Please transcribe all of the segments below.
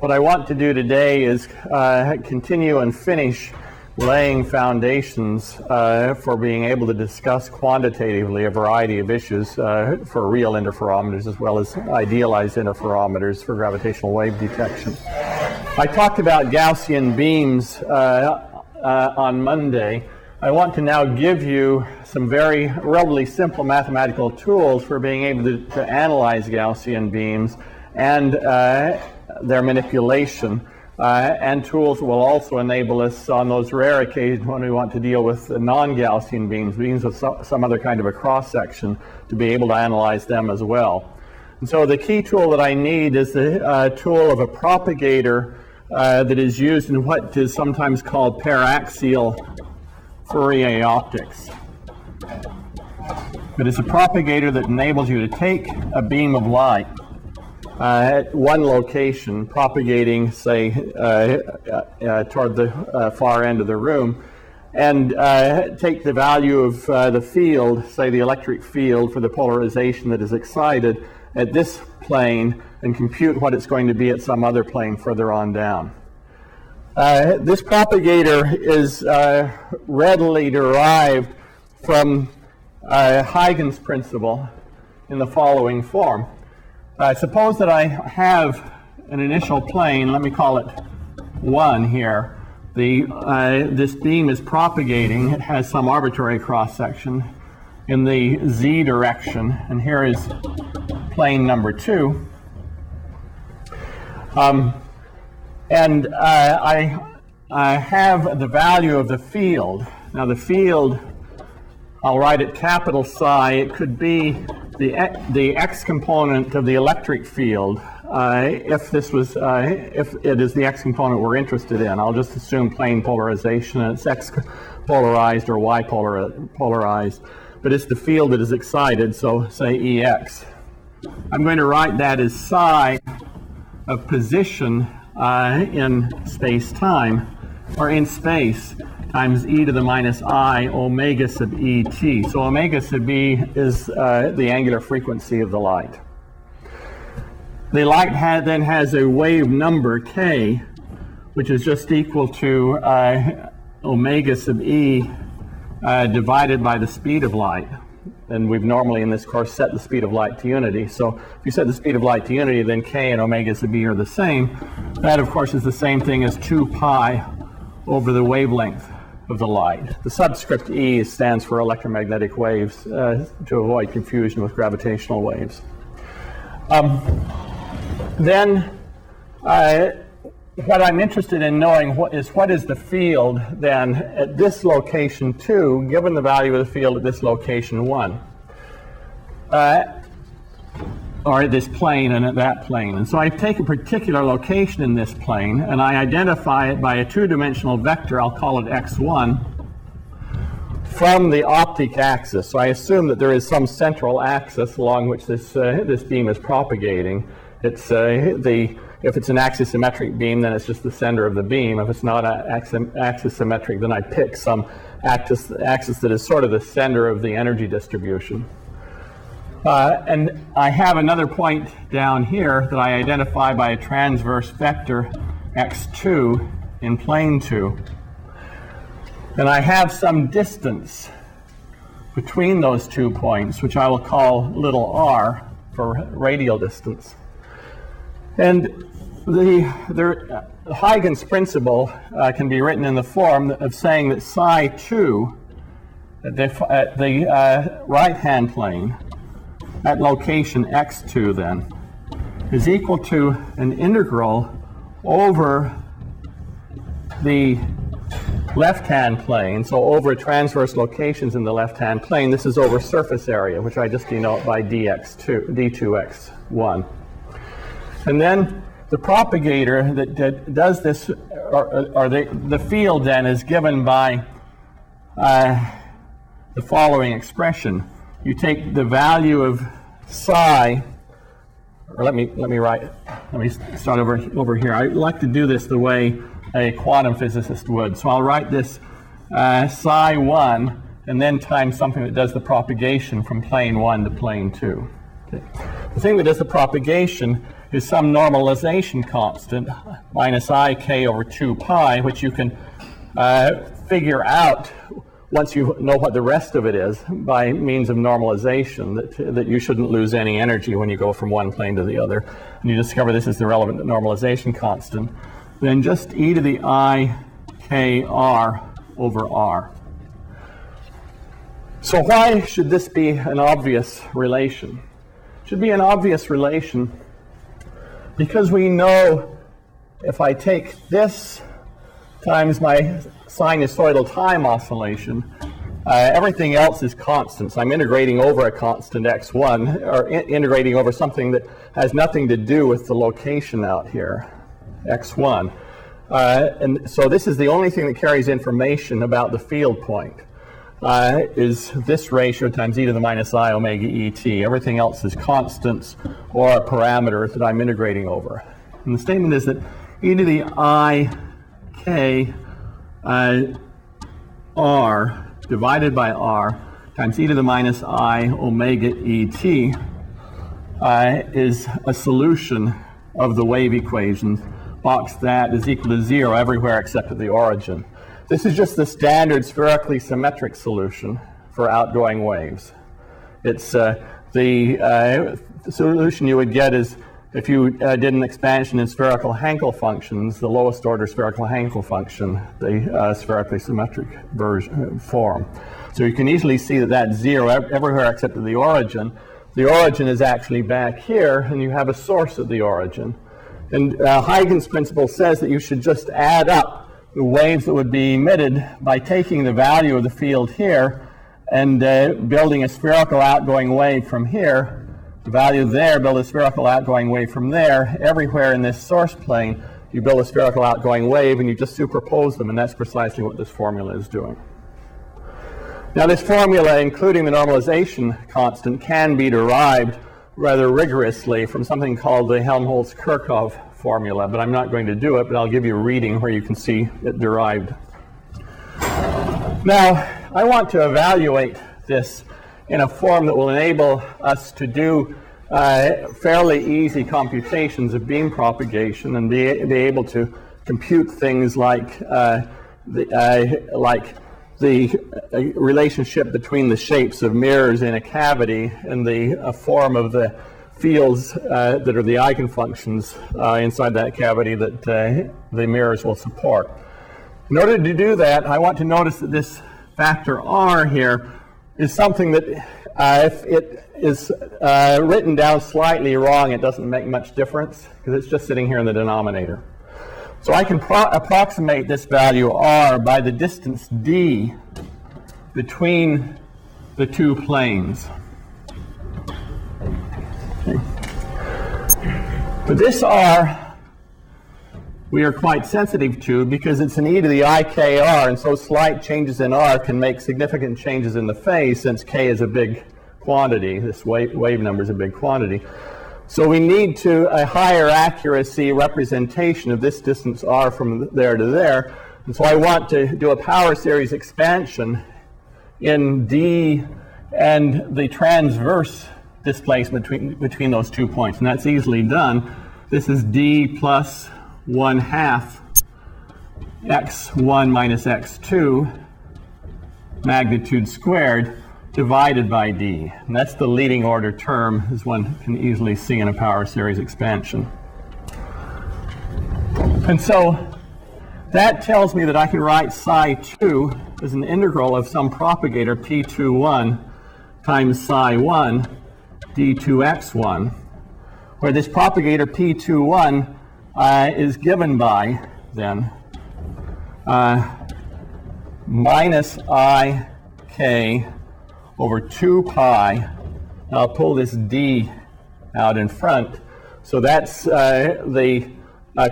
What I want to do today is continue and finish laying foundations for being able to discuss quantitatively a variety of issues for real interferometers as well as idealized interferometers for gravitational wave detection. I talked about Gaussian beams on Monday. I want to now give you some very relatively simple mathematical tools for being able to analyze Gaussian beams and their manipulation, and tools will also enable us on those rare occasions when we want to deal with non-Gaussian beams, beams with some other kind of a cross-section, to be able to analyze them as well. And so the key tool that I need is the tool of a propagator that is used in what is sometimes called paraxial Fourier optics. It is a propagator that enables you to take a beam of light at one location, propagating, say, toward the far end of the room, and take the value of the field, say the electric field for the polarization that is excited at this plane, and compute what it's going to be at some other plane further on down. This propagator is readily derived from Huygens Principle in the following form. Suppose that I have an initial plane, let me call it 1 here. This beam is propagating, it has some arbitrary cross-section in the z direction, and here is plane number 2. And I have the value of the field. Now the field, I'll write it capital Psi. It could be the x component of the electric field if it is the x component we're interested in. I'll just assume plane polarization, and it's x polarized or y polarized, but it's the field that is excited, so say Ex. I'm going to write that as psi of position in space-time, or in space, times e to the minus I omega sub et. So omega sub e is the angular frequency of the light. The light then has a wave number k, which is just equal to omega sub e divided by the speed of light. And we've normally in this course set the speed of light to unity. So if you set the speed of light to unity, then k and omega sub e are the same. That, of course, is the same thing as 2 pi over the wavelength of the light. The subscript e stands for electromagnetic waves to avoid confusion with gravitational waves. Then what I'm interested in knowing what is the field then at this location 2, given the value of the field at this location 1, or at this plane and at that plane. And so I take a particular location in this plane and I identify it by a 2-dimensional vector, I'll call it x1, from the optic axis. So I assume that there is some central axis along which this beam is propagating. It's if it's an axisymmetric beam, then it's just the center of the beam. If it's not axisymmetric, then I pick some axis that is sort of the center of the energy distribution. And I have another point down here that I identify by a transverse vector x2 in plane 2. And I have some distance between those 2 points, which I will call little r for radial distance. And the Huygens Principle can be written in the form of saying that psi 2 at the right-hand plane, at location x2 then, is equal to an integral over the left-hand plane, so over transverse locations in the left-hand plane. This is over surface area, which I just denote by d2x1. And then the propagator that does this, or the field then, is given by the following expression. You take the value of psi, or let me start over here. I like to do this the way a quantum physicist would. So I'll write this psi 1 and then times something that does the propagation from plane 1 to plane 2. Okay. The thing that does the propagation is some normalization constant, minus ik over 2 pi, which you can figure out once you know what the rest of it is by means of normalization, that you shouldn't lose any energy when you go from one plane to the other. And you discover this is the relevant normalization constant. Then just e to the I k r over r. So why should this be an obvious relation? It should be an obvious relation because we know if I take this times my sinusoidal time oscillation, everything else is constant. So I'm integrating over a constant x1, or integrating over something that has nothing to do with the location out here, x1. And so this is the only thing that carries information about the field point, is this ratio times e to the minus I omega et. Everything else is constants or a parameter that I'm integrating over. And the statement is that e to the I k r divided by r times e to the minus I omega et is a solution of the wave equation, box that is equal to 0 everywhere except at the origin. This is just the standard spherically symmetric solution for outgoing waves. It's the solution you would get is if you did an expansion in spherical Hankel functions, the lowest order spherical Hankel function, the spherically symmetric form. So you can easily see that that's 0 everywhere except at the origin. The origin is actually back here, and you have a source at the origin. And Huygens Principle says that you should just add up the waves that would be emitted by taking the value of the field here and building a spherical outgoing wave from here. The value there, build a spherical outgoing wave from there. Everywhere in this source plane, you build a spherical outgoing wave and you just superpose them, and that's precisely what this formula is doing. Now this formula, including the normalization constant, can be derived rather rigorously from something called the Helmholtz-Kirchhoff formula, but I'm not going to do it, but I'll give you a reading where you can see it derived. Now, I want to evaluate this in a form that will enable us to do fairly easy computations of beam propagation and be able to compute things like the relationship between the shapes of mirrors in a cavity and the form of the fields that are the eigenfunctions inside that cavity that the mirrors will support. In order to do that, I want to notice that this factor r here is something that if it is written down slightly wrong, it doesn't make much difference because it's just sitting here in the denominator. So I can approximate this value r by the distance d between the two planes. Okay. But this r we are quite sensitive to because it's an e to the ikr, and so slight changes in r can make significant changes in the phase since k is a big quantity. This wave number is a big quantity. So we need a higher accuracy representation of this distance r from there to there. And so I want to do a power series expansion in d and the transverse displacement between those 2 points. And that's easily done. This is d plus 1/2 x1 minus x2 magnitude squared divided by d. And that's the leading order term, as one can easily see in a power series expansion. And so that tells me that I can write psi 2 as an integral of some propagator p21 times psi 1 d2x1, where this propagator p21 is given by, then, minus I k over 2 pi. I'll pull this d out in front. So that's the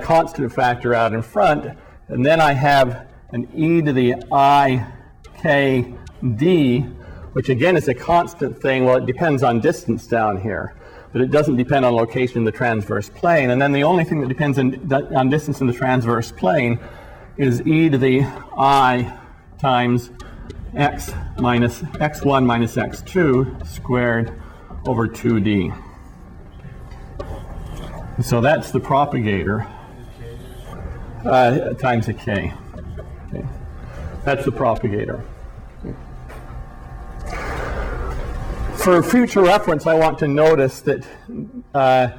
constant factor out in front. And then I have an e to the I k d, which again is a constant thing. Well, it depends on distance down here, but it doesn't depend on location in the transverse plane. And then the only thing that depends on distance in the transverse plane is e to the I times x1 minus x2 squared over 2d. So that's the propagator times a k. Okay. That's the propagator. For future reference, I want to notice that I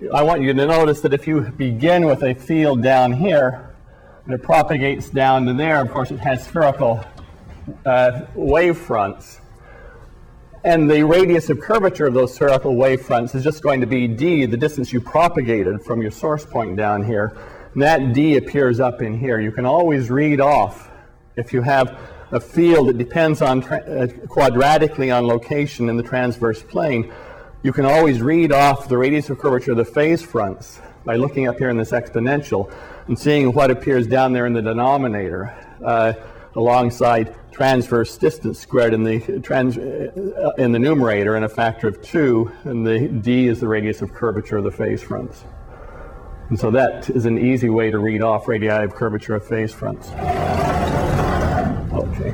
want you to notice that if you begin with a field down here and it propagates down to there, of course it has spherical wave fronts. And the radius of curvature of those spherical wave fronts is just going to be d, the distance you propagated from your source point down here. And that d appears up in here. You can always read off, if you have a field that depends on quadratically on location in the transverse plane, you can always read off the radius of curvature of the phase fronts by looking up here in this exponential and seeing what appears down there in the denominator alongside transverse distance squared in the numerator and a factor of 2, and the d is the radius of curvature of the phase fronts. And so that is an easy way to read off radii of curvature of phase fronts. Okay.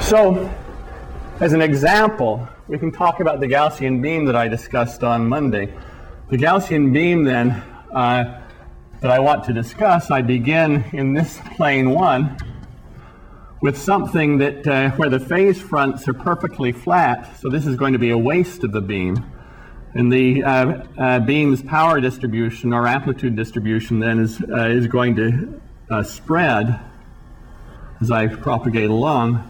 So, as an example, we can talk about the Gaussian beam that I discussed on Monday. The Gaussian beam, then, that I want to discuss, I begin in this plane 1 with something that where the phase fronts are perfectly flat. So this is going to be a waist of the beam. And the beam's power distribution or amplitude distribution then is going to spread as I propagate along.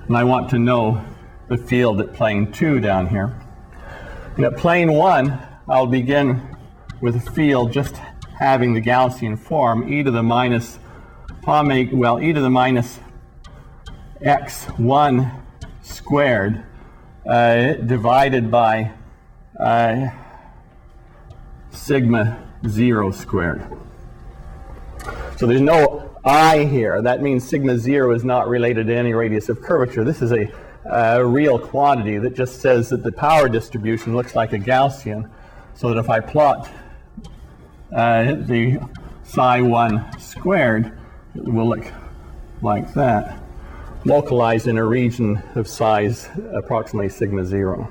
And I want to know the field at plane 2 down here. And at plane 1, I'll begin with a field just having the Gaussian form, e to the minus x1 squared divided by sigma 0 squared. So there's no I here. That means sigma 0 is not related to any radius of curvature. This is a real quantity that just says that the power distribution looks like a Gaussian, so that if I plot the psi 1 squared, it will look like that, localized in a region of size approximately sigma 0.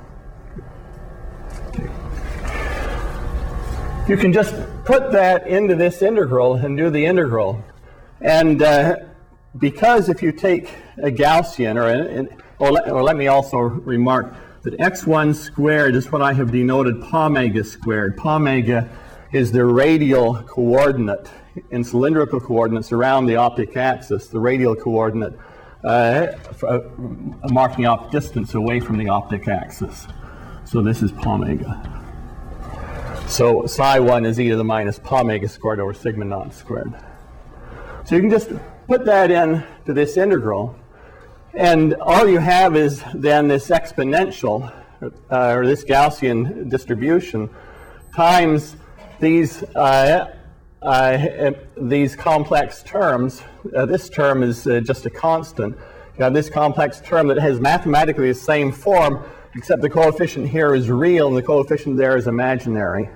Okay. You can just put that into this integral and do the integral. And because if you take a Gaussian, or let me also remark that x1 squared is what I have denoted pomega squared. Pomega is the radial coordinate in cylindrical coordinates around the optic axis, the radial coordinate marking off distance away from the optic axis. So this is pomega. So psi 1 is e to the minus pomega squared over sigma naught squared. So you can just put that in to this integral, and all you have is then this exponential, or this Gaussian distribution, times these complex terms. This term is just a constant. You have this complex term that has mathematically the same form, except the coefficient here is real and the coefficient there is imaginary,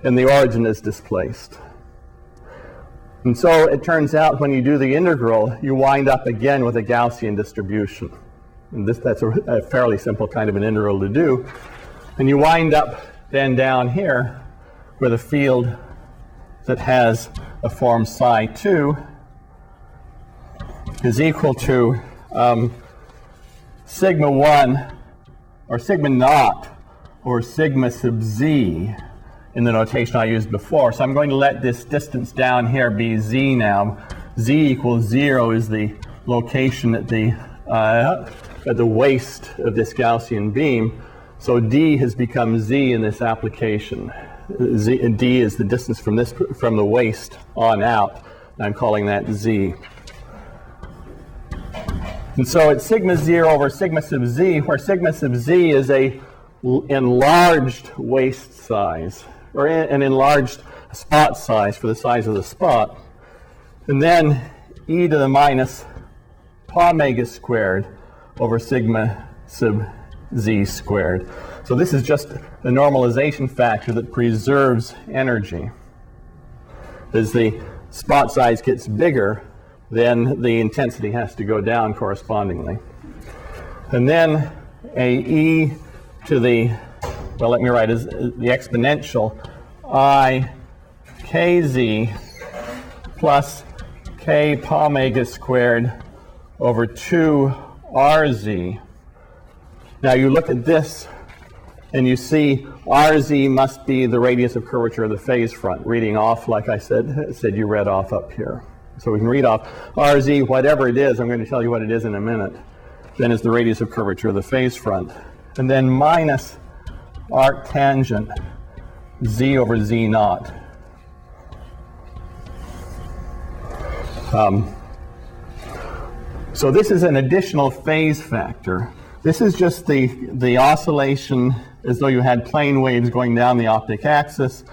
and the origin is displaced. And so it turns out when you do the integral, you wind up again with a Gaussian distribution. And that's a fairly simple kind of an integral to do. And you wind up then down here with a field that has a form psi 2 is equal to sigma 1 or sigma naught or sigma sub z in the notation I used before. So I'm going to let this distance down here be z now. Z equals 0 is the location at the waist of this Gaussian beam. So d has become z in this application. D is the distance from the waist on out. I'm calling that z. And so it's sigma 0 over sigma sub z, where sigma sub z is a enlarged waist size, or an enlarged spot size for the size of the spot. And then e to the minus pomega squared over sigma sub z squared. So this is just the normalization factor that preserves energy. As the spot size gets bigger, then the intensity has to go down correspondingly. And then a e to the, well, let me write as the exponential I kz plus k pomega squared over 2 rz. Now you look at this and you see rz must be the radius of curvature of the phase front, reading off like I said you read off up here. So we can read off rz, whatever it is, I'm going to tell you what it is in a minute, then is the radius of curvature of the phase front. And then minus arc tangent z over z naught. So this is an additional phase factor. This is just the oscillation as though you had plane waves going down the optic axis.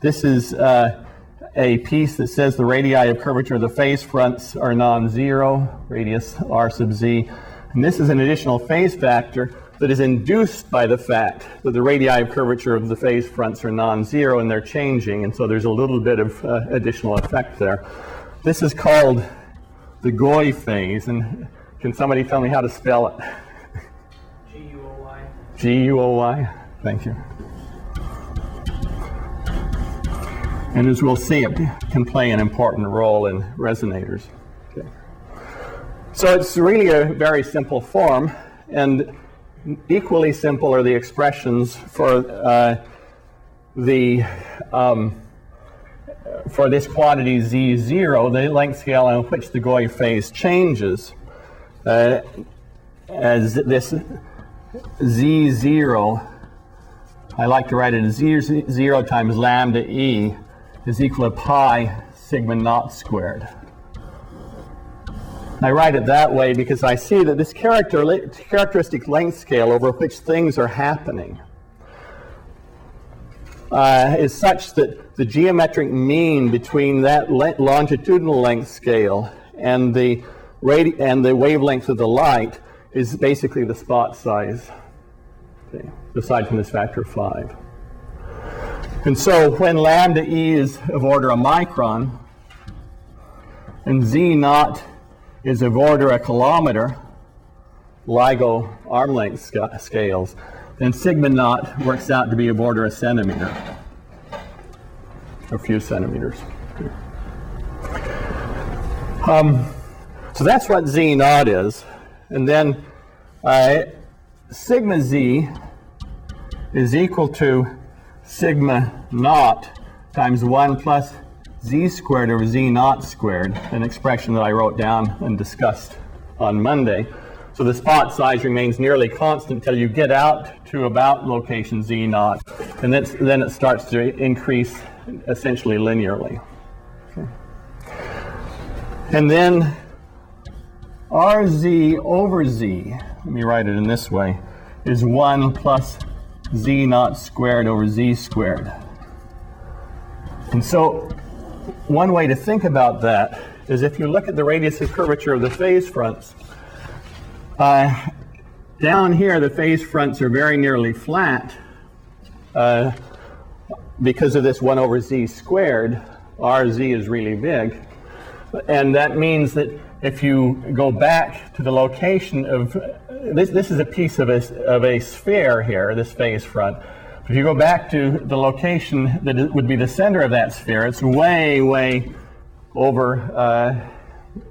This is a piece that says the radii of curvature of the phase fronts are non-zero, radius r sub z. And this is an additional phase factor that is induced by the fact that the radii of curvature of the phase fronts are non-zero and they're changing, and so there's a little bit of additional effect there. This is called the Goy phase, and can somebody tell me how to spell it? G-U-O-Y. G-U-O-Y? Thank you. And as we'll see, it can play an important role in resonators. Okay. So it's really a very simple form, and equally simple are the expressions for this quantity z0, the length scale on which the Goy phase changes, as this z0, I like to write it as z0 times lambda e is equal to pi sigma naught squared. I write it that way because I see that this characteristic length scale over which things are happening is such that the geometric mean between that longitudinal length scale and the wavelength of the light is basically the spot size, okay, aside from this factor of 5. And so when lambda e is of order a micron and z naught is of order a kilometer, LIGO arm length scales, then sigma naught works out to be of order a centimeter, a few centimeters. So that's what z naught is. And then sigma z is equal to sigma naught times 1 plus z squared over z naught squared, an expression that I wrote down and discussed on Monday. So the spot size remains nearly constant until you get out to about location z naught, and then it starts to increase essentially linearly. Okay. And then rz over z, let me write it in this way, is 1 plus z naught squared over z squared. And so one way to think about that is if you look at the radius of curvature of the phase fronts, down here the phase fronts are very nearly flat because of this 1 over z squared. Rz is really big. And that means that if you go back to the location of, this is a piece of a sphere here, this phase front. If you go back to the location that would be the center of that sphere, it's way, way over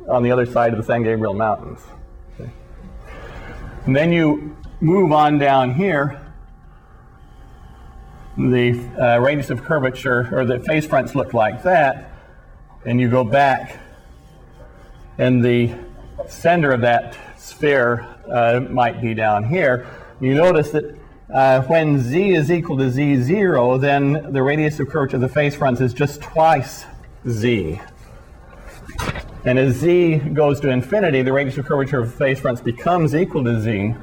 on the other side of the San Gabriel Mountains. Okay. And then you move on down here, the radius of curvature, or the phase fronts look like that, and you go back, and the center of that sphere might be down here. You notice that when z is equal to z0, then the radius of curvature of the phase fronts is just twice z. And as z goes to infinity, the radius of curvature of phase fronts becomes equal to z.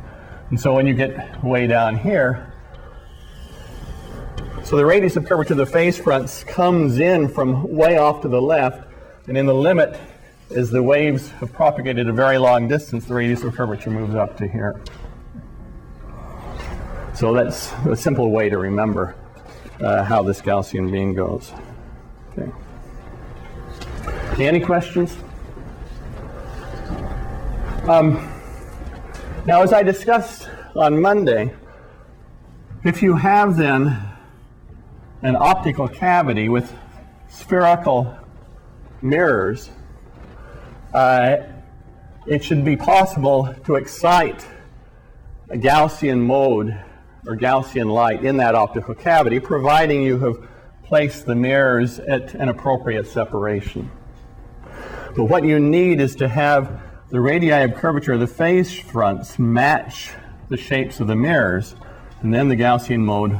And so when you get way down here, so the radius of curvature of the phase fronts comes in from way off to the left, and in the limit, as the waves have propagated a very long distance, the radius of curvature moves up to here. So that's a simple way to remember how this Gaussian beam goes. Okay. Any questions? Now, as I discussed on Monday, if you have then an optical cavity with spherical mirrors, it should be possible to excite a Gaussian mode or Gaussian light in that optical cavity, providing you have placed the mirrors at an appropriate separation. But what you need is to have the radii of curvature of the phase fronts match the shapes of the mirrors, and then the Gaussian mode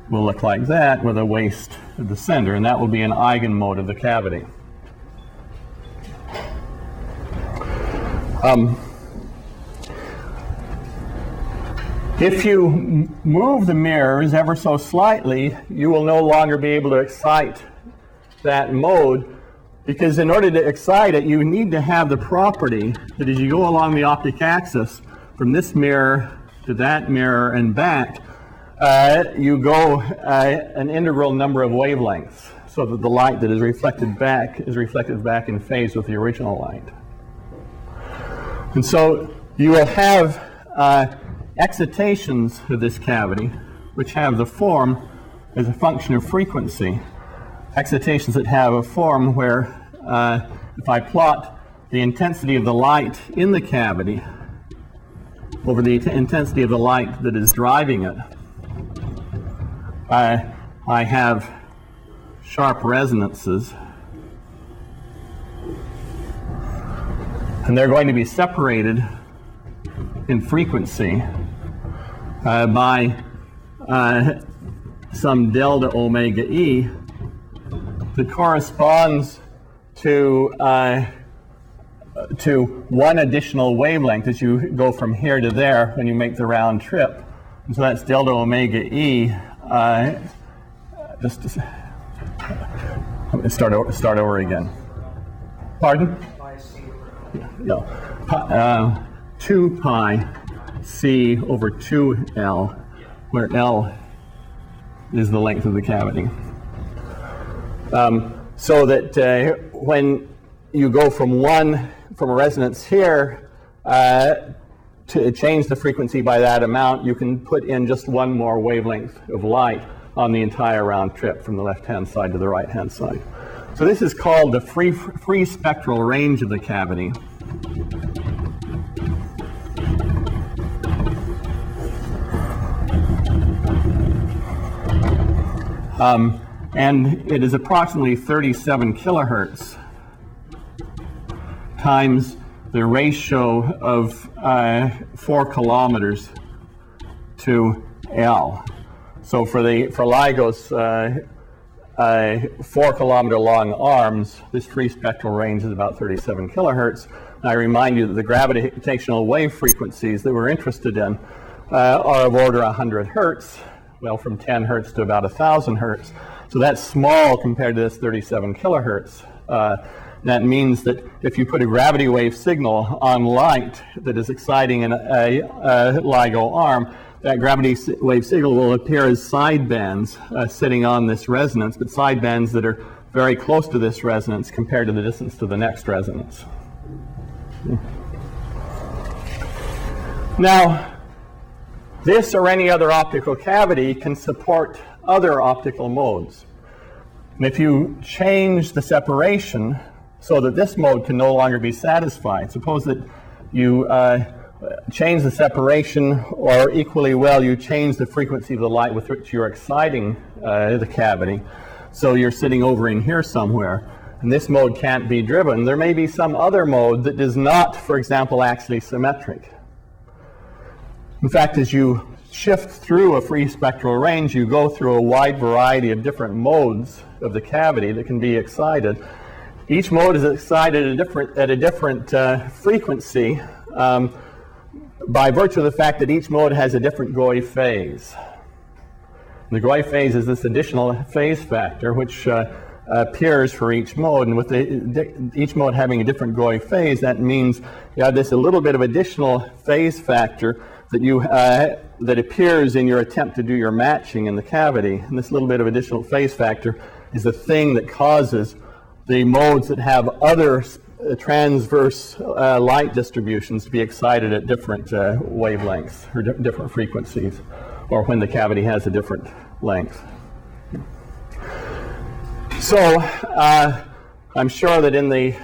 will look like that with a waist at the center, and that will be an eigenmode of the cavity. If you move the mirrors ever so slightly, you will no longer be able to excite that mode, because in order to excite it, you need to have the property that as you go along the optic axis from this mirror to that mirror and back, you go an integral number of wavelengths, so that the light that is reflected back in phase with the original light. And so you will have excitations of this cavity, which have the form as a function of frequency. Excitations that have a form where, if I plot the intensity of the light in the cavity over the intensity of the light that is driving it, I have sharp resonances, and they're going to be separated in frequency by some delta omega E that corresponds to one additional wavelength as you go from here to there when you make the round trip. And so that's delta omega E. Let me start over again. Pardon? No. 2 pi c over 2L, where L is the length of the cavity. So that when you go from a resonance here to change the frequency by that amount, you can put in just one more wavelength of light on the entire round trip from the left-hand side to the right-hand side. So this is called the free spectral range of the cavity. And it is approximately 37 kilohertz times the ratio of 4 kilometers to L. So for LIGO's 4 kilometer long arms, this free spectral range is about 37 kilohertz. And I remind you that the gravitational wave frequencies that we're interested in are of order 100 hertz, well, from 10 hertz to about 1,000 hertz. So that's small compared to this 37 kilohertz. That means that if you put a gravity wave signal on light that is exciting a LIGO arm, that gravity wave signal will appear as sidebands sitting on this resonance, but sidebands that are very close to this resonance compared to the distance to the next resonance. Now, this or any other optical cavity can support other optical modes. And if you change the separation so that this mode can no longer be satisfied, suppose that you change the separation, or equally well, you change the frequency of the light with which you're exciting the cavity. So you're sitting over in here somewhere, and this mode can't be driven. There may be some other mode that is not, for example, axially symmetric. In fact, as you shift through a free spectral range, you go through a wide variety of different modes of the cavity that can be excited. Each mode is excited at a different frequency by virtue of the fact that each mode has a different Gaussian phase. The Gaussian phase is this additional phase factor which appears for each mode, and with each mode having a different Gaussian phase, that means you have this a little bit of additional phase factor that that appears in your attempt to do your matching in the cavity. And this little bit of additional phase factor is the thing that causes the modes that have other transverse light distributions to be excited at different wavelengths or different frequencies, or when the cavity has a different length. So I'm sure that in the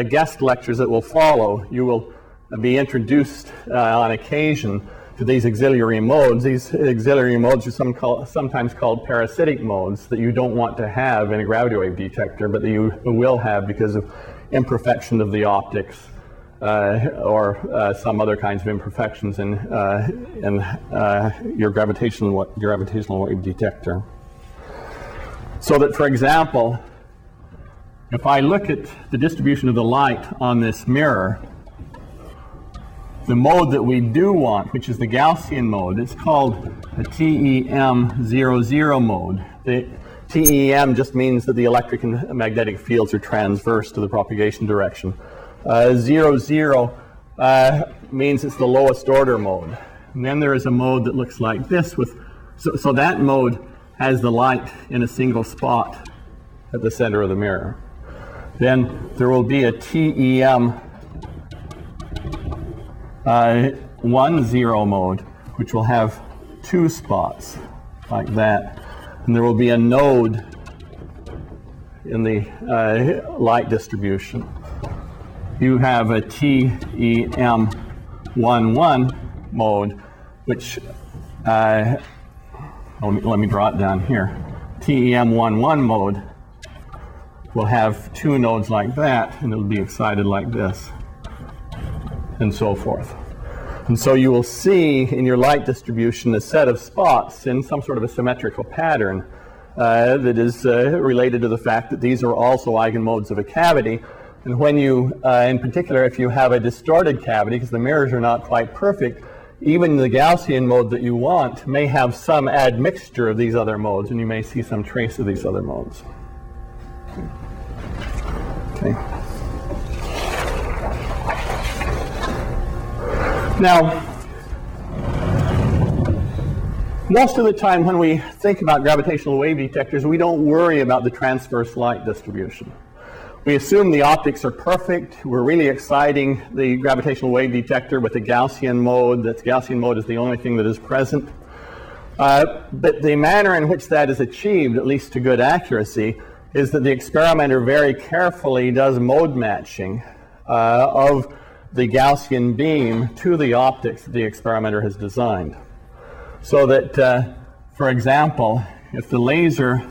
guest lectures that will follow, you will be introduced on occasion to these auxiliary modes. These auxiliary modes are sometimes called parasitic modes that you don't want to have in a gravity wave detector, but that you will have because of imperfection of the optics or some other kinds of imperfections in your gravitational wave detector. So that, for example, if I look at the distribution of the light on this mirror, the mode that we do want, which is the Gaussian mode, it's called the TEM00 mode. The TEM just means that the electric and magnetic fields are transverse to the propagation direction. 00 means it's the lowest order mode. And then there is a mode that looks like this. So that mode has the light in a single spot at the center of the mirror. Then there will be a TEM 10 mode, which will have two spots like that. And there will be a node in the light distribution. You have a TEM 11 mode, which, let me draw it down here. TEM 11 mode will have two nodes like that, and it'll be excited like this, and so forth. And so you will see in your light distribution a set of spots in some sort of a symmetrical pattern that is related to the fact that these are also eigenmodes of a cavity. And when you, in particular, if you have a distorted cavity, because the mirrors are not quite perfect, even the Gaussian mode that you want may have some admixture of these other modes, and you may see some trace of these other modes. Okay. Now, most of the time when we think about gravitational wave detectors, we don't worry about the transverse light distribution. We assume the optics are perfect. We're really exciting the gravitational wave detector with the Gaussian mode. That Gaussian mode is the only thing that is present. But the manner in which that is achieved, at least to good accuracy, is that the experimenter very carefully does mode matching of the Gaussian beam to the optics that the experimenter has designed. So that, for example, if the laser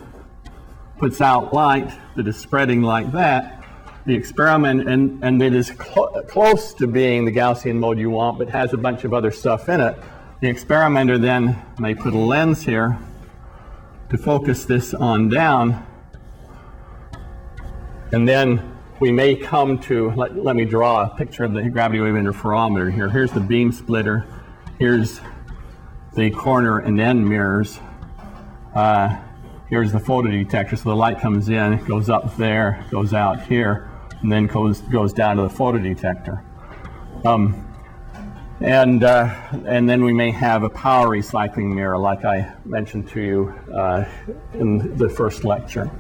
puts out light that is spreading like that, the experiment, and it is close to being the Gaussian mode you want, but has a bunch of other stuff in it, the experimenter then may put a lens here to focus this on down, and then we may come to, let me draw a picture of the gravity wave interferometer here. Here's the beam splitter. Here's the corner and end mirrors. Here's the photodetector. So the light comes in, goes up there, goes out here, and then goes down to the photodetector. And then we may have a power recycling mirror, like I mentioned to you in the first lecture.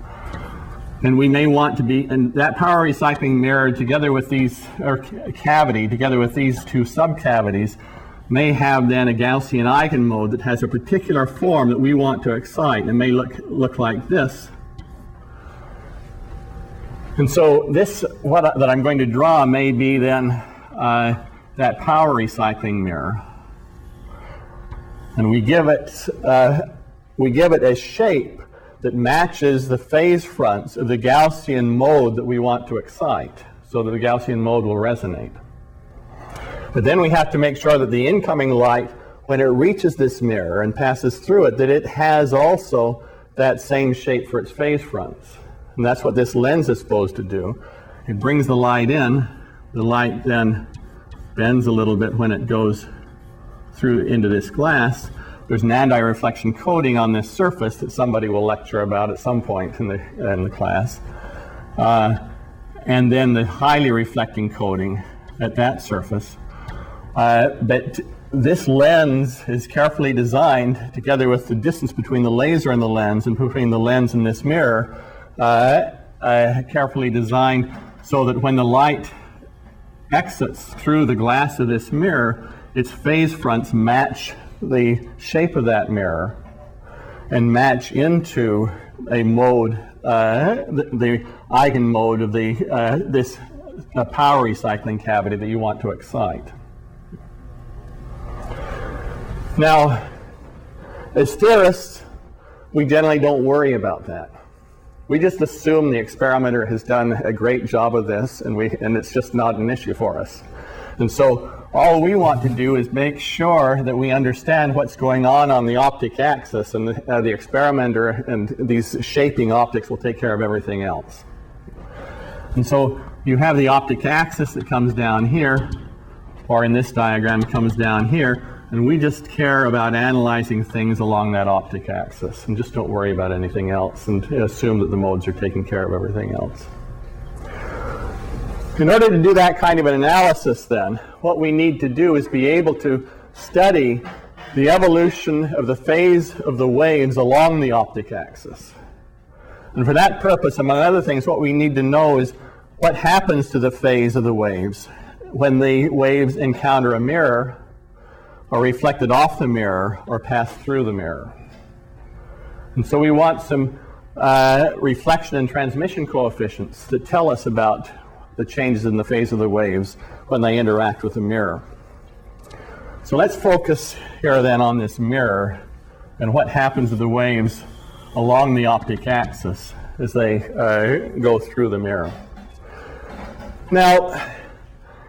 And we may want to be, and that power recycling mirror together with these, or cavity, together with these two subcavities, may have then a Gaussian eigenmode that has a particular form that we want to excite. It may look like this. And so this, that I'm going to draw may be then that power recycling mirror. And we give it a shape that matches the phase fronts of the Gaussian mode that we want to excite, so that the Gaussian mode will resonate. But then we have to make sure that the incoming light, when it reaches this mirror and passes through it, that it has also that same shape for its phase fronts. And that's what this lens is supposed to do. It brings the light in. The light then bends a little bit when it goes through into this glass. There's an anti-reflection coating on this surface that somebody will lecture about at some point in the class. And then the highly reflecting coating at that surface. But this lens is carefully designed, together with the distance between the laser and the lens, and between the lens and this mirror, carefully designed so that when the light exits through the glass of this mirror, its phase fronts match the shape of that mirror and match into a mode, the eigenmode of this power recycling cavity that you want to excite. Now, as theorists, we generally don't worry about that. We just assume the experimenter has done a great job of this, and it's just not an issue for us. And so all we want to do is make sure that we understand what's going on the optic axis, and the experimenter and these shaping optics will take care of everything else. And so you have the optic axis that comes down here, or in this diagram it comes down here, and we just care about analyzing things along that optic axis, and just don't worry about anything else, and assume that the modes are taking care of everything else. In order to do that kind of an analysis, then, what we need to do is be able to study the evolution of the phase of the waves along the optic axis. And for that purpose, among other things, what we need to know is what happens to the phase of the waves when the waves encounter a mirror, or reflected off the mirror, or pass through the mirror. And so we want some reflection and transmission coefficients that tell us about the changes in the phase of the waves when they interact with the mirror. So let's focus here then on this mirror and what happens to the waves along the optic axis as they go through the mirror. Now,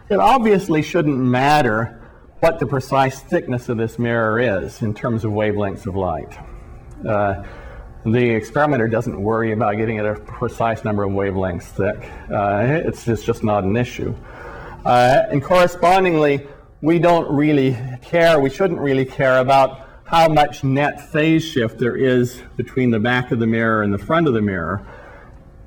it obviously shouldn't matter what the precise thickness of this mirror is in terms of wavelengths of light. The experimenter doesn't worry about getting at a precise number of wavelengths thick. It's just not an issue. And correspondingly, we don't really care, we shouldn't really care about how much net phase shift there is between the back of the mirror and the front of the mirror.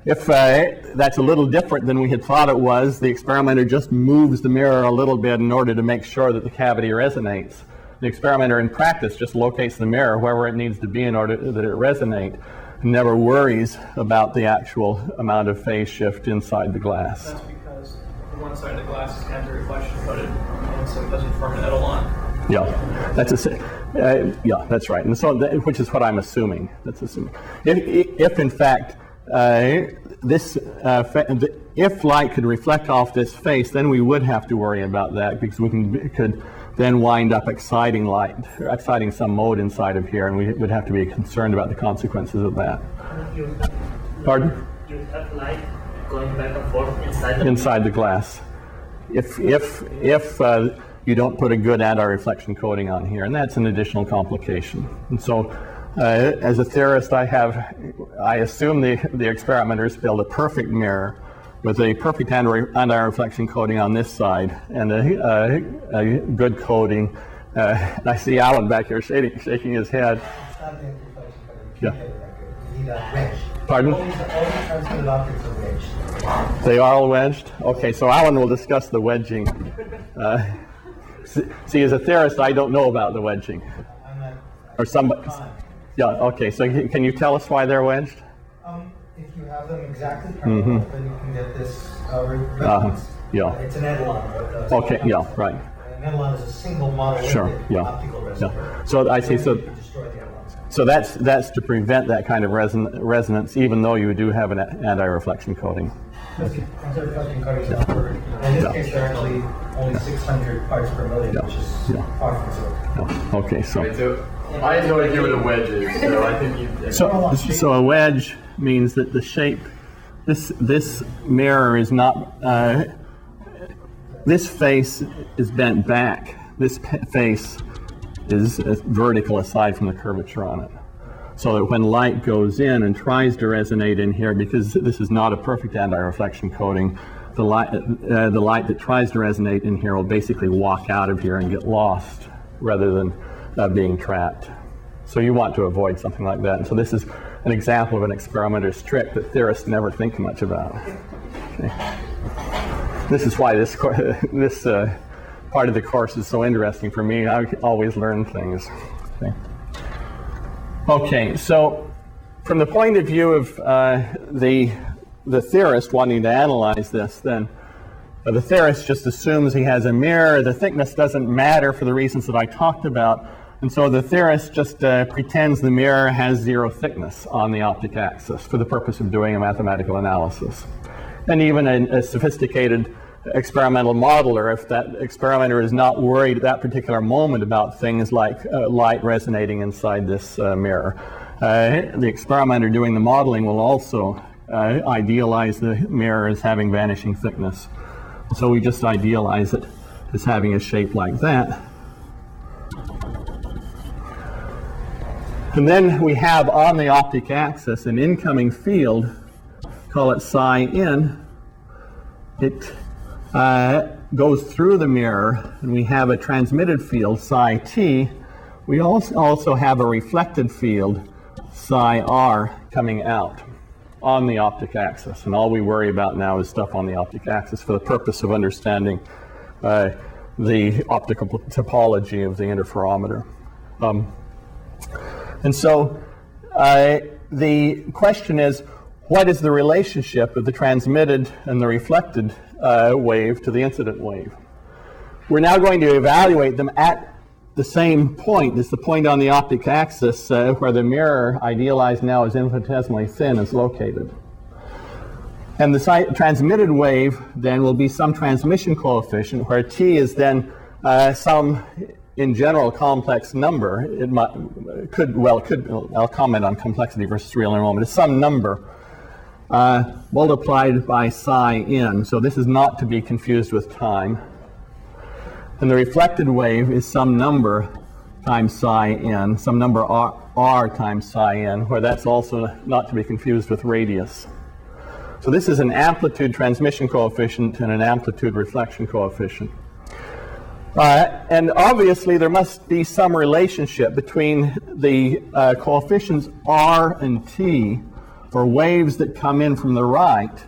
If that's a little different than we had thought it was, the experimenter just moves the mirror a little bit in order to make sure that the cavity resonates. The experimenter in practice just locates the mirror wherever it needs to be in order that it resonate, and never worries about the actual amount of phase shift inside the glass. That's because one side of the glass is anti-reflection coated, and so it doesn't form an etalon. Yeah, yeah, that's right. And so, which is what I'm assuming. That's assuming. If in fact if light could reflect off this face, then we would have to worry about that, because we could then wind up exciting some mode inside of here, and we would have to be concerned about the consequences of that. Pardon? You have light going back and forth inside the glass. If you don't put a good anti-reflection coating on here, and that's an additional complication. And so, as a theorist, I assume the experimenters build a perfect mirror with a perfect anti-reflection coating on this side and a good coating. I see Alan back here shaking his head. It's not the anti-reflection coating. Yeah. You need a wedge. Pardon? All the transmitted optics are wedged. They are all wedged? Okay, so Alan will discuss the wedging. See, as a theorist, I don't know about the wedging. Or somebody. Yeah, okay, so can you tell us why they're wedged? If you have them exactly parallel, then you can get this resonance. Yeah. It's an etalon. Okay, yeah, right. An etalon is a single monolithic optical resonance. Yeah. So I see. So that's to prevent that kind of resonance, even though you do have an anti-reflection coating. Anti-reflection coating is not perfect. In this case, they're actually only 600 parts per million, which is far from zero. Okay, so. Right, so I have no idea what a wedge is, so I think you. So a wedge means that the shape, this mirror is not, this face is bent back. This face is vertical aside from the curvature on it. So that when light goes in and tries to resonate in here, because this is not a perfect anti-reflection coating, the light that tries to resonate in here will basically walk out of here and get lost rather than being trapped. So you want to avoid something like that. And so this is an example of an experimenter's trick that theorists never think much about. Okay. This is why this part of the course is so interesting for me. I always learn things. Okay, so from the point of view of the theorist wanting to analyze this, then The theorist just assumes he has a mirror. The thickness doesn't matter for the reasons that I talked about. And so the theorist just pretends the mirror has zero thickness on the optic axis for the purpose of doing a mathematical analysis. And even a sophisticated experimental modeler, if that experimenter is not worried at that particular moment about things like light resonating inside this mirror, the experimenter doing the modeling will also idealize the mirror as having vanishing thickness. So we just idealize it as having a shape like that. And then we have on the optic axis an incoming field, call it psi n. It goes through the mirror, and we have a transmitted field, psi t. We also have a reflected field, psi r, coming out on the optic axis. And all we worry about now is stuff on the optic axis for the purpose of understanding the optical topology of the interferometer. And so the question is, what is the relationship of the transmitted and the reflected wave to the incident wave? We're now going to evaluate them at the same point. It's the point on the optic axis where the mirror, idealized now as infinitesimally thin, is located. And the transmitted wave then will be some transmission coefficient where t is then some, in general, complex number. I'll comment on complexity versus real in a moment. It's some number multiplied by psi n. So this is not to be confused with time. And the reflected wave is some number times psi n, some number r times psi n, where that's also not to be confused with radius. So this is an amplitude transmission coefficient and an amplitude reflection coefficient. And obviously there must be some relationship between the coefficients r and t for waves that come in from the right,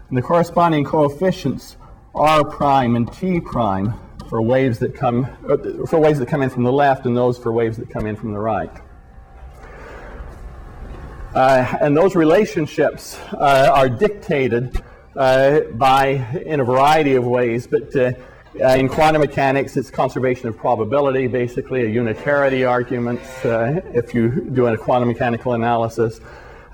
and the corresponding coefficients r prime and t prime for waves that come in from the left, and those for waves that come in from the right. And those relationships are dictated in a variety of ways, but in quantum mechanics, it's conservation of probability, basically a unitarity argument. If you do a quantum mechanical analysis,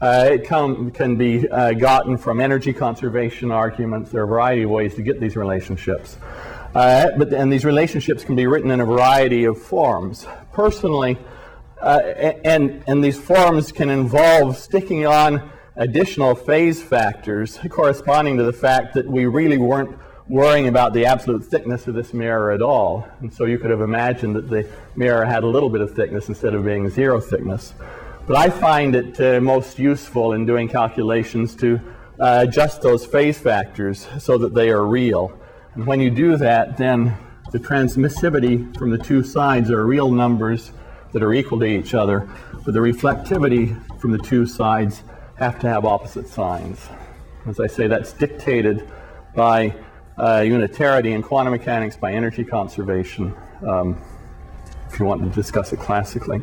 it can be gotten from energy conservation arguments. There are a variety of ways to get these relationships. And these relationships can be written in a variety of forms. Personally, and these forms can involve sticking on additional phase factors corresponding to the fact that we really weren't worrying about the absolute thickness of this mirror at all. And so you could have imagined that the mirror had a little bit of thickness instead of being zero thickness. But I find it most useful in doing calculations to adjust those phase factors so that they are real. And when you do that, then the transmissivity from the two sides are real numbers that are equal to each other, but the reflectivity from the two sides have to have opposite signs. As I say, that's dictated by unitarity in quantum mechanics, by energy conservation, if you want to discuss it classically.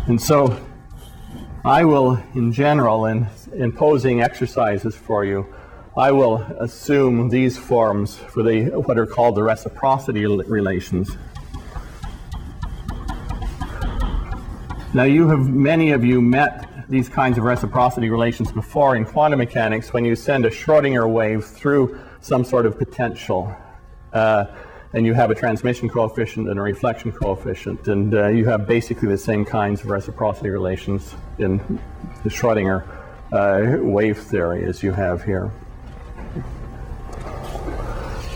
And so I will, in general, in posing exercises for you, I will assume these forms for what are called the reciprocity relations. Now many of you met these kinds of reciprocity relations before in quantum mechanics when you send a Schrodinger wave through some sort of potential. And you have a transmission coefficient and a reflection coefficient, and you have basically the same kinds of reciprocity relations in the Schrodinger wave theory as you have here.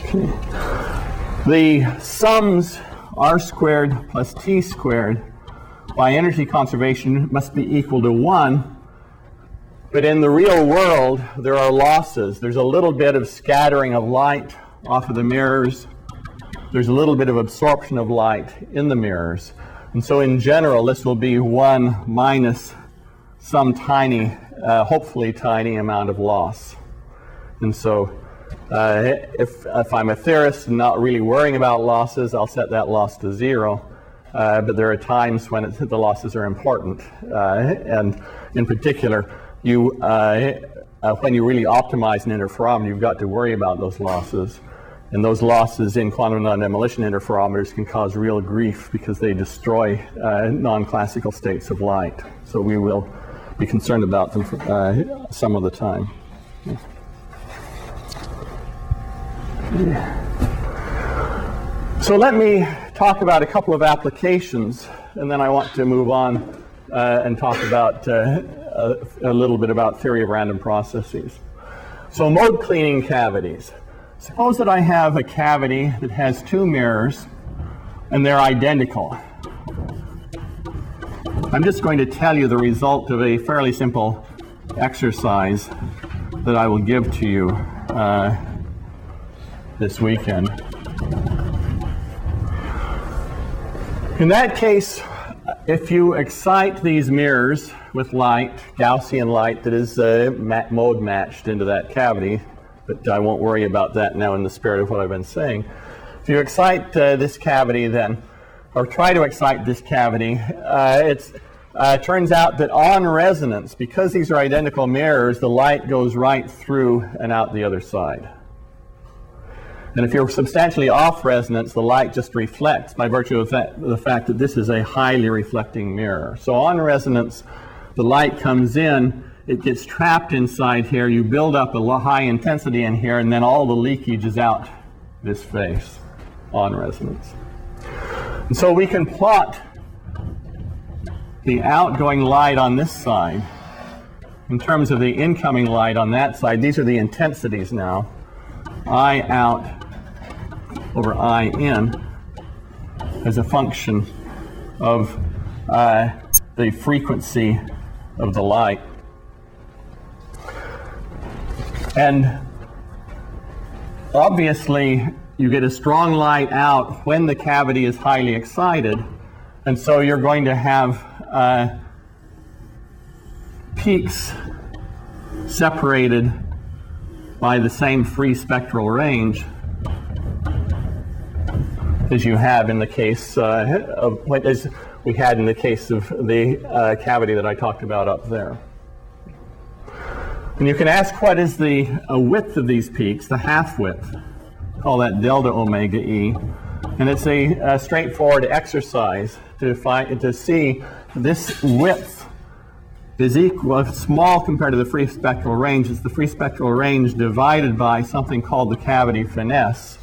Okay. The sums r squared plus t squared by energy conservation must be equal to 1, but in the real world there are losses. There's a little bit of scattering of light off of the mirrors. There's a little bit of absorption of light in the mirrors. And so in general, this will be 1 minus some tiny, hopefully tiny amount of loss. And so if I'm a theorist and not really worrying about losses, I'll set that loss to 0. But there are times when the losses are important. And in particular, you when you really optimize an interferometer, you've got to worry about those losses. And those losses in quantum non-demolition interferometers can cause real grief because they destroy non-classical states of light. So we will be concerned about them for, some of the time. So let me talk about a couple of applications, and then I want to move on and talk about a little bit about theory of random processes. So mode cleaning cavities. Suppose that I have a cavity that has two mirrors and they're identical. I'm just going to tell you the result of a fairly simple exercise that I will give to you this weekend. In that case, if you excite these mirrors with light, Gaussian light that is mode matched into that cavity, but I won't worry about that now in the spirit of what I've been saying. If you excite this cavity then, or try to excite this cavity, it turns out that on resonance, because these are identical mirrors, the light goes right through and out the other side. And if you're substantially off resonance, the light just reflects by virtue of the fact that this is a highly reflecting mirror. So on resonance, the light comes in, it gets trapped inside here, you build up a high intensity in here, and then all the leakage is out this face on resonance. And so we can plot the outgoing light on this side in terms of the incoming light on that side. These are the intensities now. I out over I in as a function of the frequency of the light. And obviously, you get a strong light out when the cavity is highly excited, and so you're going to have peaks separated by the same free spectral range as you have in the case as we had in the case of the cavity that I talked about up there. And you can ask, what is the width of these peaks, the half width? Call that delta omega E. And it's a straightforward exercise to see this width is equal, small compared to the free spectral range. It's the free spectral range divided by something called the cavity finesse.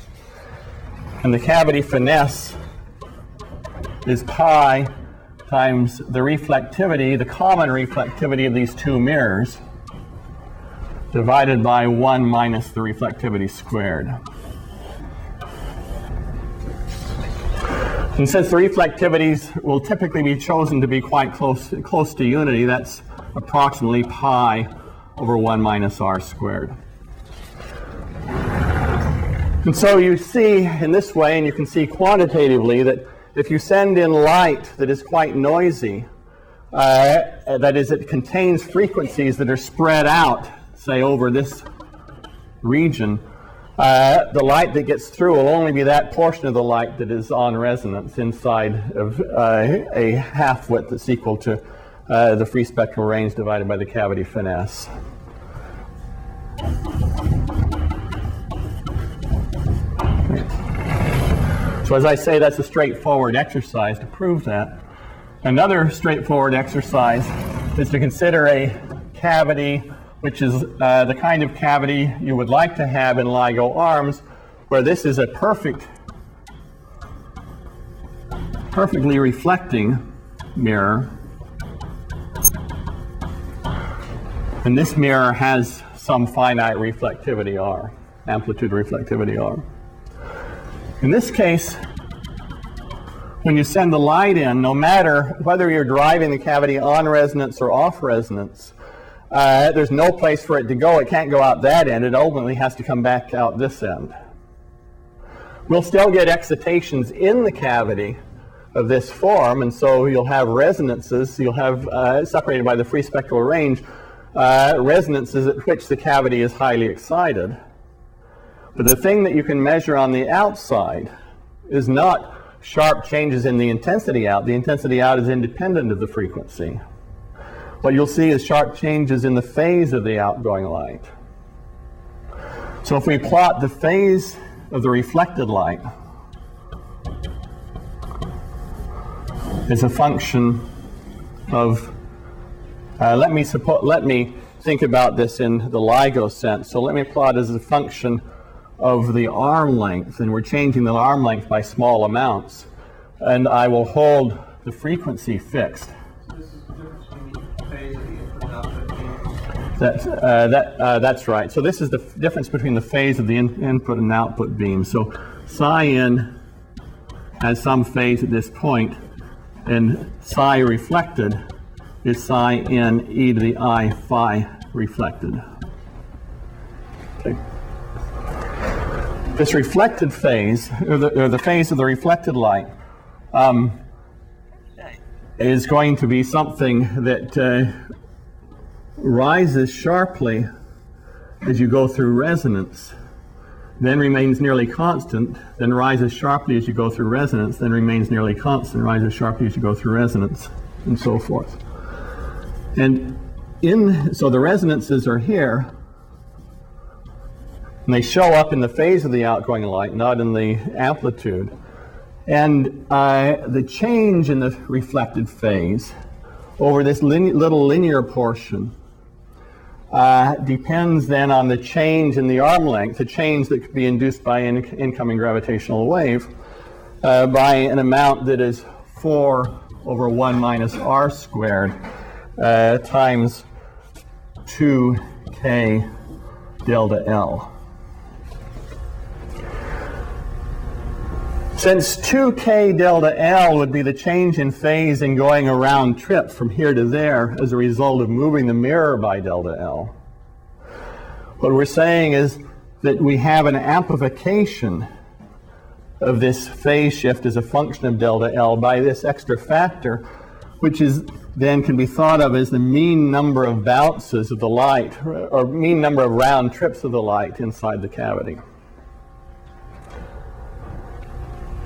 And the cavity finesse is pi times the reflectivity, the common reflectivity of these two mirrors, divided by 1 minus the reflectivity squared. And since the reflectivities will typically be chosen to be quite close to unity, that's approximately pi over 1 minus r squared. And so you see in this way, and you can see quantitatively, that if you send in light that is quite noisy, that is, it contains frequencies that are spread out, say over this region, the light that gets through will only be that portion of the light that is on resonance inside of a half width that's equal to the free spectral range divided by the cavity finesse. So as I say, that's a straightforward exercise to prove that. Another straightforward exercise is to consider a cavity which is the kind of cavity you would like to have in LIGO arms, where this is a perfectly reflecting mirror. And this mirror has some finite reflectivity R, amplitude reflectivity R. In this case, when you send the light in, no matter whether you're driving the cavity on resonance or off resonance, there's no place for it to go. It can't go out that end. It ultimately has to come back out this end. We'll still get excitations in the cavity of this form, and so you'll have resonances. You'll have, separated by the free spectral range, resonances at which the cavity is highly excited. But the thing that you can measure on the outside is not sharp changes in the intensity out. The intensity out is independent of the frequency. what you'll see is sharp changes in the phase of the outgoing light. So if we plot the phase of the reflected light as a function of, let me think about this in the LIGO sense. So let me plot as a function of the arm length, and we're changing the arm length by small amounts, and I will hold the frequency fixed. This is the difference between the phase of the input and output beam. That's right. So this is the difference between the phase of the input and output beam. So psi in has some phase at this point, and psi reflected is psi in e to the I phi reflected. Okay. This reflected phase, or the phase of the reflected light, is going to be something that rises sharply as you go through resonance, then remains nearly constant, then rises sharply as you go through resonance, then remains nearly constant, rises sharply as you go through resonance, and so forth. And so the resonances are here, and they show up in the phase of the outgoing light, not in the amplitude. And the change in the reflected phase over this little linear portion depends then on the change in the arm length, the change that could be induced by an incoming gravitational wave, by an amount that is 4 over 1 minus r squared times 2k delta L. Since 2k delta L would be the change in phase in going a round trip from here to there as a result of moving the mirror by delta L, what we're saying is that we have an amplification of this phase shift as a function of delta L by this extra factor, which is then can be thought of as the mean number of bounces of the light, or mean number of round trips of the light inside the cavity.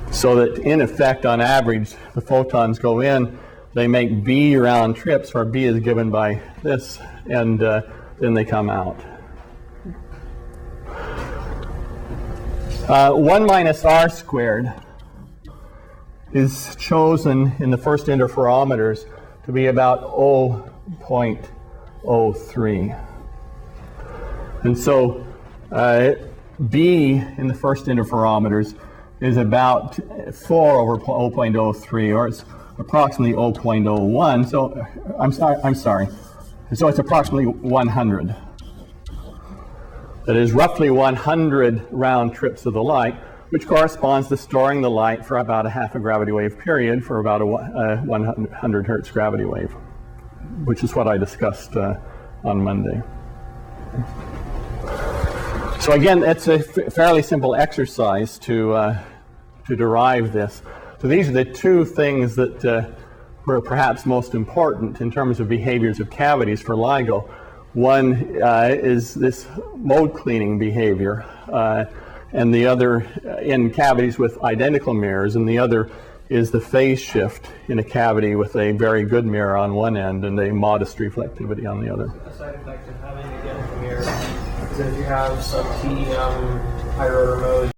So that in effect, on average, the photons go in, they make B round trips, where B is given by this, and then they come out. 1 minus r squared is chosen in the first interferometers to be about 0.03. And so B in the first interferometers is about 4 over 0.03, or it's approximately 0.01. So I'm sorry. So it's approximately 100. That is roughly 100 round trips of the light, which corresponds to storing the light for about a half a gravity wave period for about a 100 hertz gravity wave, which is what I discussed on Monday. So again, it's a fairly simple exercise to derive this. So these are the two things that were perhaps most important in terms of behaviors of cavities for LIGO. One is this mode cleaning behavior, and the other in cavities with identical mirrors, and the other is the phase shift in a cavity with a very good mirror on one end and a modest reflectivity on the other. A side effect of having identical mirror is that if you have sub-T higher order modes,